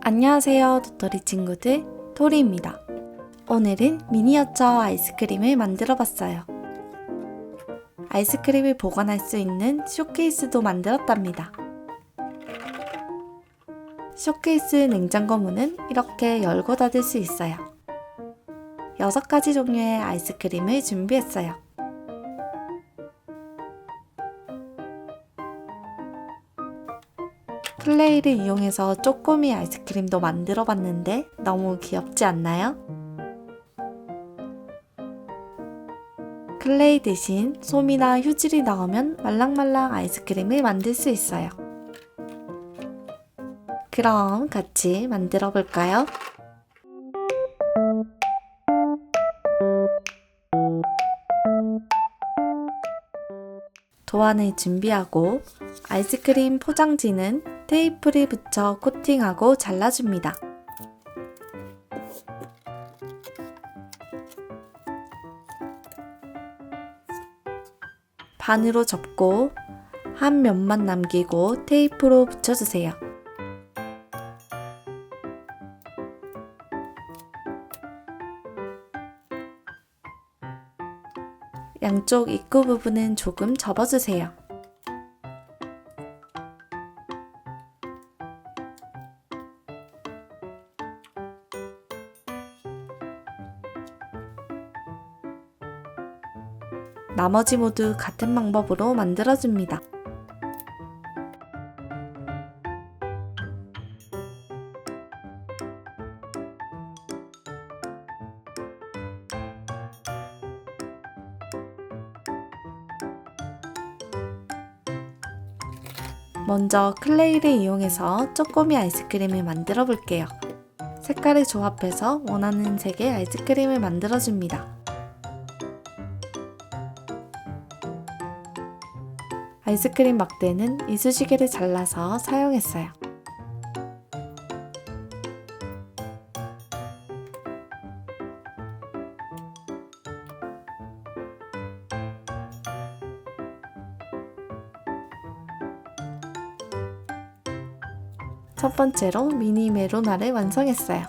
안녕하세요, 도토리 친구들, 토리입니다. 오늘은 미니어처 아이스크림을 만들어 봤어요. 아이스크림을 보관할 수 있는 쇼케이스도 만들었답니다. 쇼케이스 냉장고 문은 이렇게 열고 닫을 수 있어요. 6가지 종류의 아이스크림을 준비했어요. 클레이를 이용해서 쪼꼬미 아이스크림도 만들어 봤는데 너무 귀엽지 않나요? 클레이 대신 솜이나 휴지를 넣으면 말랑말랑 아이스크림을 만들 수 있어요. 그럼 같이 만들어 볼까요? 도안을 준비하고 아이스크림 포장지는 테이프를 붙여 코팅하고 잘라줍니다. 반으로 접고 한 면만 남기고 테이프로 붙여주세요. 양쪽 입구 부분은 조금 접어주세요. 나머지 모두 같은 방법으로 만들어줍니다. 먼저 클레이를 이용해서 쪼꼬미 아이스크림을 만들어 볼게요. 색깔을 조합해서 원하는 색의 아이스크림을 만들어줍니다. 아이스크림 막대는 이쑤시개를 잘라서 사용했어요. 첫 번째로 미니 메로나를 완성했어요.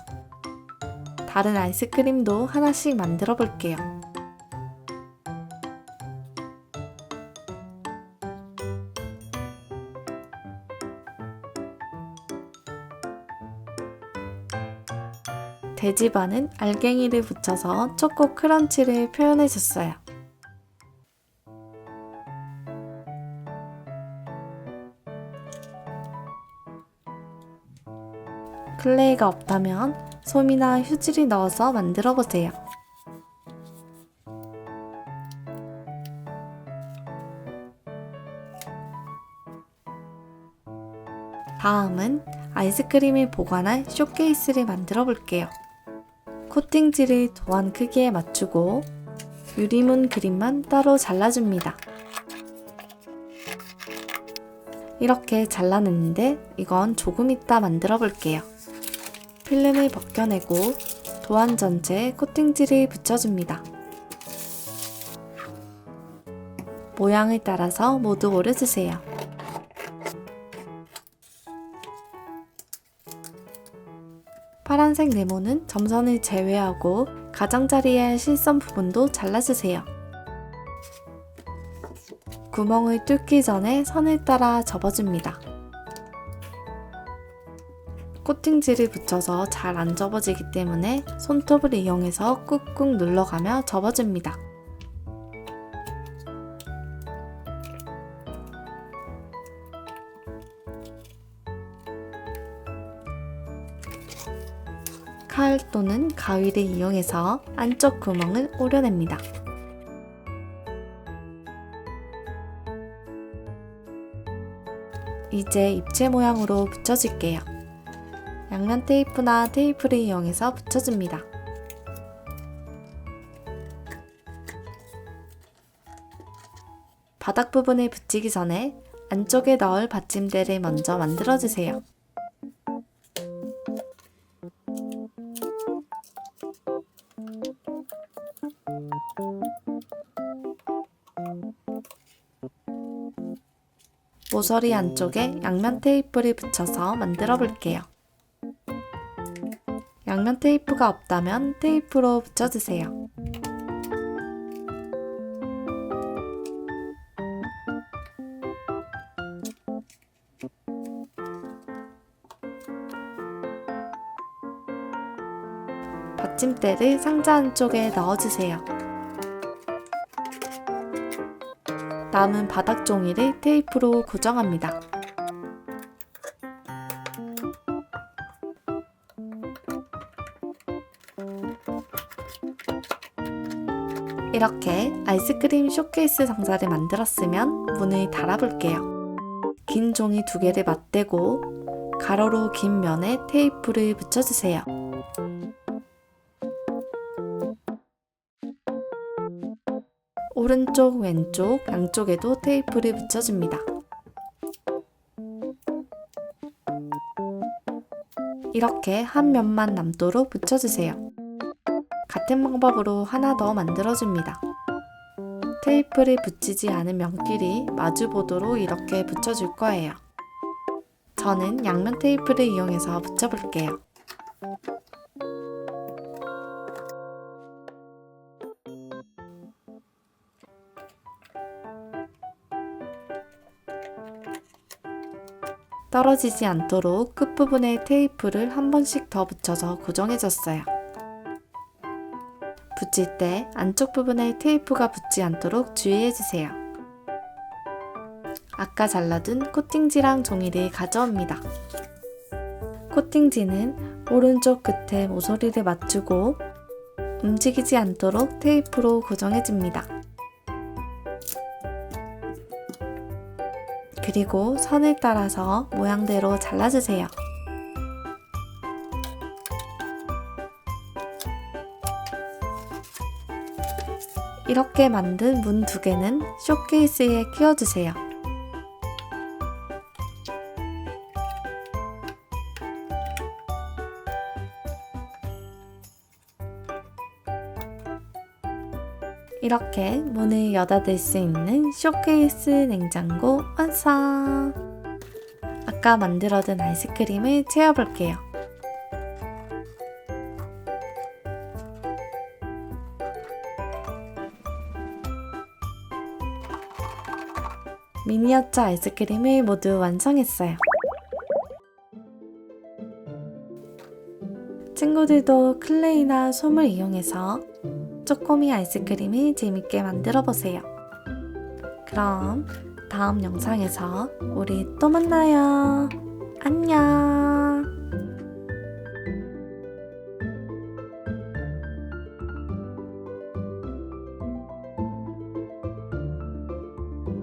다른 아이스크림도 하나씩 만들어 볼게요. 돼지반은 알갱이를 붙여서 초코 크런치를 표현해줬어요. 클레이가 없다면 솜이나 휴지를 넣어서 만들어 보세요. 다음은 아이스크림을 보관할 쇼케이스를 만들어 볼게요. 코팅지를 도안 크기에 맞추고 유리문 그림만 따로 잘라줍니다. 이렇게 잘라냈는데 이건 조금 이따 만들어 볼게요. 필름을 벗겨내고 도안 전체에 코팅지를 붙여줍니다. 모양을 따라서 모두 오려주세요. 파란색 네모는 점선을 제외하고 가장자리의 실선 부분도 잘라주세요. 구멍을 뚫기 전에 선을 따라 접어줍니다. 코팅지를 붙여서 잘 안 접어지기 때문에 손톱을 이용해서 꾹꾹 눌러가며 접어줍니다. 칼 또는 가위를 이용해서 안쪽 구멍을 오려냅니다. 이제 입체 모양으로 붙여줄게요. 양면 테이프나 테이프를 이용해서 붙여줍니다. 바닥 부분을 붙이기 전에 안쪽에 넣을 받침대를 먼저 만들어주세요. 모서리 안쪽에 양면 테이프를 붙여서 만들어 볼게요. 양면 테이프가 없다면 테이프로 붙여주세요. 받침대를 상자 안쪽에 넣어주세요. 남은 바닥 종이를 테이프로 고정합니다. 이렇게 아이스크림 쇼케이스 상자를 만들었으면 문을 달아볼게요. 긴 종이 2개를 맞대고 가로로 긴 면에 테이프를 붙여주세요. 오른쪽, 왼쪽, 양쪽에도 테이프를 붙여줍니다. 이렇게 한 면만 남도록 붙여주세요. 같은 방법으로 하나 더 만들어줍니다. 테이프를 붙이지 않은 면끼리 마주보도록 이렇게 붙여줄 거예요. 저는 양면 테이프를 이용해서 붙여볼게요. 떨어지지 않도록 끝부분에 테이프를 한 번씩 더 붙여서 고정해줬어요. 붙일 때 안쪽 부분에 테이프가 붙지 않도록 주의해주세요. 아까 잘라둔 코팅지랑 종이를 가져옵니다. 코팅지는 오른쪽 끝에 모서리를 맞추고 움직이지 않도록 테이프로 고정해줍니다. 그리고 선을 따라서 모양대로 잘라주세요. 이렇게 만든 문 2개는 쇼케이스에 끼워주세요. 이렇게 문을 여닫을 수 있는 쇼케이스 냉장고 완성! 아까 만들어둔 아이스크림을 채워볼게요. 미니어처 아이스크림을 모두 완성했어요. 친구들도 클레이나 솜을 이용해서 쪼꼬미 아이스크림을 재밌게 만들어 보세요. 그럼 다음 영상에서 우리 또 만나요. 안녕!